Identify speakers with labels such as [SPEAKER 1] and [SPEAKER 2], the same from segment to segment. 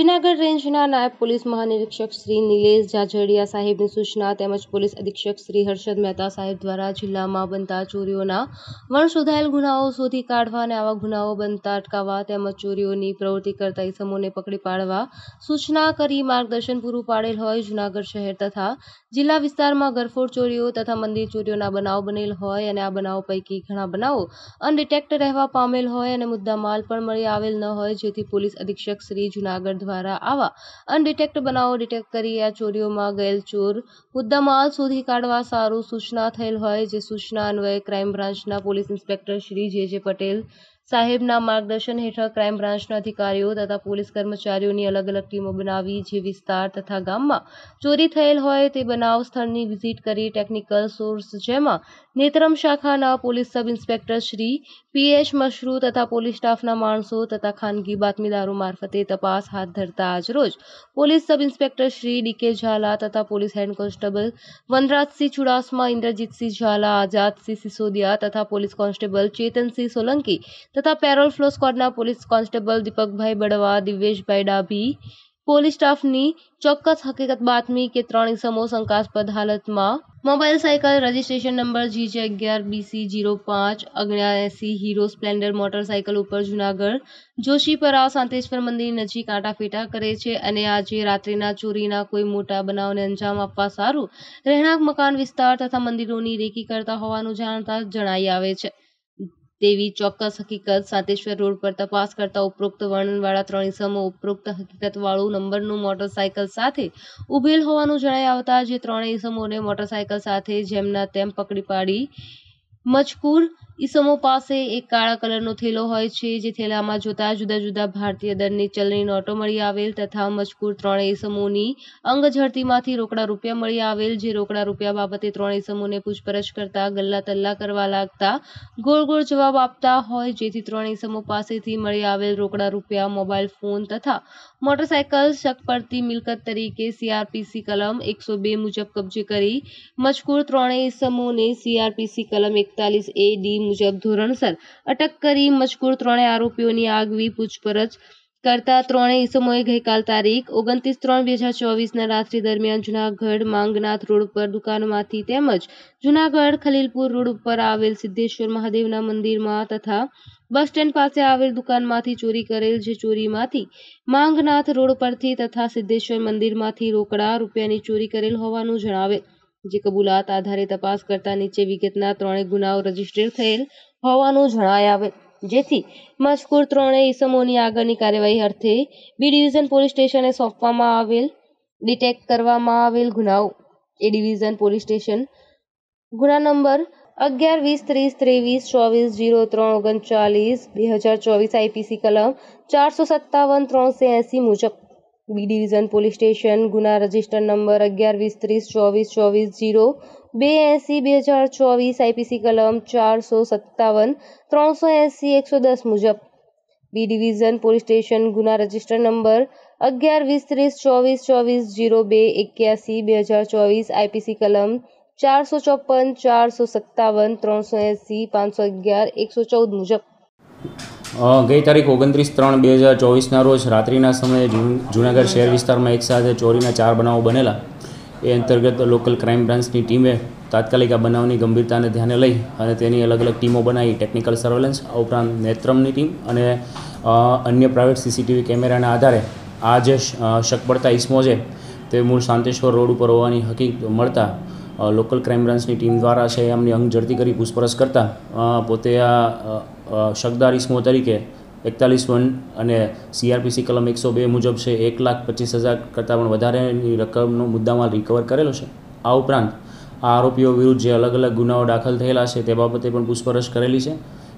[SPEAKER 1] જૂનાગઢ રેન્જના નાયબ પોલીસ મહાનિરીક્ષક શ્રી નિલેશ જાજડિયા સાહેબની સૂચના તેમજ પોલીસ અધિક્ષક શ્રી હર્ષદ મહેતા સાહેબ દ્વારા જિલ્લામાં બનતા ચોરીઓના વણશોધાયેલ ગુનાઓ શોધી કાઢવા અને આવા ગુનાઓ બનતા અટકાવવા તેમજ ચોરીઓની પ્રવૃત્તિ કરતા ઇસમોને પકડી પાડવા સૂચના કરી માર્ગદર્શન પૂરું પાડેલ હોય। જૂનાગઢ શહેર તથા જિલ્લા વિસ્તારમાં ગરફોડ ચોરીઓ તથા મંદિર ચોરીઓના બનાવ બનેલ હોય અને આ બનાવો પૈકી ઘણા બનાવો અનડિટેક્ટ રહેવા પામેલ હોય અને મુદ્દામાલ પણ મળી આવેલ ન હોય, જેથી પોલીસ અધિક્ષક શ્રી જૂનાગઢ દ્વારા આવા અનડિટેક્ટ બનાવો ડિટેક્ટ કરી આ ચોરીઓમાં ગયેલ ચોર મુદ્દામાલ શોધી કાઢવા સારું સૂચના થયેલ હોય। જે સૂચના અન્વયે ક્રાઇમ બ્રાન્ચના પોલીસ ઇન્સ્પેક્ટર શ્રી જે પટેલ સાહેબના માર્ગદર્શન હેઠળ ક્રાઇમ બ્રાન્ચના અધિકારીઓ તથા પોલીસ કર્મચારીઓની અલગ અલગ ટીમો બનાવી જે વિસ્તાર તથા ગામમાં ચોરી થયેલ હોય તે બનાવ સ્થળની વિઝિટ કરી ટેકનિકલ સોર્સ જેમાં નેત્રમ શાખાના police sub inspector Shri pH Mashru તથા પોલીસ સ્ટાફના માણસો તથા ખાનગી બાતમીદારો મારફતે તપાસ હાથ ધરતા આજરોજ police sub inspector Shri DK Zala તથા police head constable Vanrajsinh Chudasama, Indrajitsinh Zala, Azadsinh Sisodiya તથા પોલીસ કોન્સ્ટેબલ ચેતનસિંહ સોલંકી તથા પેરોલ ફ્લો સ્ક્વોડના police constable Deepakbhai Badva, Divyeshbhai Dabhi police સ્ટાફની ચોક્કસ હકીકત બાતમી કે 3 ઇસમો શંકાસ્પદ હાલતમાં mobile cycle registration number GJ11BC0579 Hero Splendor motorcycle ઉપર જૂનાગઢ જોશીપરા શાંતેશ્વર મંદિર નજીક આંટાફેટા કરે છે અને આજે રાત્રિના ચોરીના કોઈ મોટા બનાવને અંજામ આપવા સારું રહેણાંક મકાન વિસ્તાર તથા મંદિરોની રેકી કરતા હોવાનું જાણતા જણાઈ આવે છે તેવી ચોક્કસ હકીકત શાંતેશ્વર રોડ પર તપાસ કરતા ઉપરોક્ત વર્ણનવાળા 3 ઇસમો ઉપરોક્ત હકીકતવાળું નંબરનું મોટરસાયકલ સાથે ઉભેલ હોવાનું જણાઈ આવતા જે 3 ઇસમોને મોટરસાયકલ સાથે જેમના તેમ પકડી પાડી મજકૂર ઇસમો પાસે એક કાળા કલરનો થેલો હોય છે, જે થેલામાં જોતા જુદા જુદા ભારતીય દરની ચલણી નોટો મળી આવેલ તથા મજકૂર 3 ઇસમોની અંગ ઝડતીમાંથી રોકડા રૂપિયા મળી આવેલ। જે રોકડા રૂપિયા બાબતે 3 ઇસમોને પૂછપરછ કરતા ગલ્લા તલ્લા કરવા લાગતા ગોળ ગોળ જવાબ આપતા હોય, જેથી 3 ઇસમો પાસેથી મળી આવેલ રોકડા રૂપિયા, મોબાઈલ ફોન તથા મોટરસાયકલ શક પડતી મિલકત તરીકે CRPC કલમ 102 મુજબ કબજે કરી મજકૂર 3 ઇસમોને CRPC કલમ 41A(D) મુજબ ધોરણસર અટક કરી મજકૂર 3 આરોપીઓની આગવી પૂછપરછ કરતા 3 ઇસમોએ ગઈકાલ તારીખ 29/3/2024 રાત્રિ દરમિયાન જૂનાગઢ માંગનાથ રોડ પર દુકાનમાંથી તેમજ જૂનાગઢ ખલીલપુર રોડ ઉપર આવેલ સિદ્ધેશ્વર મહાદેવના મંદિરમાં તથા બસ સ્ટેન્ડ પાસે આવેલ દુકાનમાંથી ચોરી કરેલ। જે ચોરીમાંથી માંગનાથ રોડ પરથી તથા સિદ્ધેશ્વર મંદિરમાંથી રોકડા રૂપિયાની ચોરી કરેલ હોવાનું જણાવેલ। જે કબૂલાત આધારે તપાસ કરતા નીચે વિગતના 3 ગુનાઓ રજીસ્ટર થયેલ હોવાનું જણાઈ આવેલ, જેથી મજકૂર 3 ઇસમોની આગળની કાર્યવાહી અર્થે બી ડિવિઝન પોલીસ સ્ટેશને સોંપવામાં આવેલ। ડિટેક્ટ કરવામાં આવેલ ગુનાઓ એ ડિવિઝન પોલીસ સ્ટેશન ગુના નંબર 11-20-30-24-03-39 IPC કલમ 457-380 મુજબ, બી ડિવિઝન પોલીસ સ્ટેશન ગુના રજિસ્ટર નંબર 11-20-30-24-24-0280-2024 IPC કલમ 457-380-110 મુજબ, બી ડિવિઝન પોલીસ સ્ટેશન ગુના રજિસ્ટર નંબર 11-20-30-24-0281-2024 IPC કલમ 454-457-380-511-114 મુજબ।
[SPEAKER 2] ગઈ તારીખ 29/3/2024 રોજ રાત્રિના સમયે જૂનાગઢ શહેર વિસ્તારમાં એકસાથે ચોરીના 4 બનાવો બનેલા। એ અંતર્ગત લોકલ ક્રાઇમ બ્રાન્ચની ટીમે તાત્કાલિક આ બનાવની ગંભીરતાને ધ્યાને લઈ અને તેની અલગ અલગ ટીમો બનાવી ટેકનિકલ સર્વેલન્સ, આ ઉપરાંત નેત્રમની ટીમ અને અન્ય પ્રાઇવેટ CCTV કેમેરાના આધારે આ જે શક પડતા ઇસમો છે તે મૂળ શાંતેશ્વર રોડ ઉપર હોવાની હકીકત મળતા લોકલ ક્રાઇમ બ્રાન્ચની ટીમ દ્વારા છે એમની અંગ ઝડતી કરી પૂછપરછ કરતા પોતે આ શકદાર ઇસમો તરીકે 41(1) અને CRPC કલમ 102 મુજબ છે 1,25,000 કરતાં પણ વધારેની રકમનો મુદ્દામાલ રિકવર કરેલો છે। આ ઉપરાંત આ આરોપીઓ વિરુદ્ધ જે અલગ અલગ ગુનાઓ દાખલ થયેલા છે તે બાબતે પણ પૂછપરછ કરેલી છે।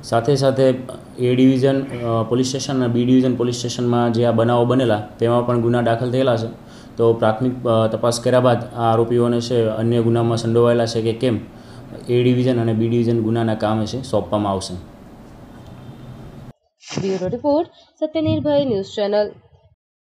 [SPEAKER 2] સાથે સાથે એ ડિવિઝન પોલીસ સ્ટેશન અને બી ડિવિઝન પોલીસ સ્ટેશનમાં જે આ બનાવો બનેલા તેમાં પણ ગુના દાખલ થયેલા છે। તો પ્રાથમિક તપાસ કર્યા બાદ આ આરોપીઓને છે અન્ય ગુનામાં સંડોવાયેલા છે કે કેમ એ ડિવિઝન અને બી ડિવિઝન ગુનાના કામે છે સોંપવામાં આવશે।
[SPEAKER 1] Bureau report Satyanirbhay news channel.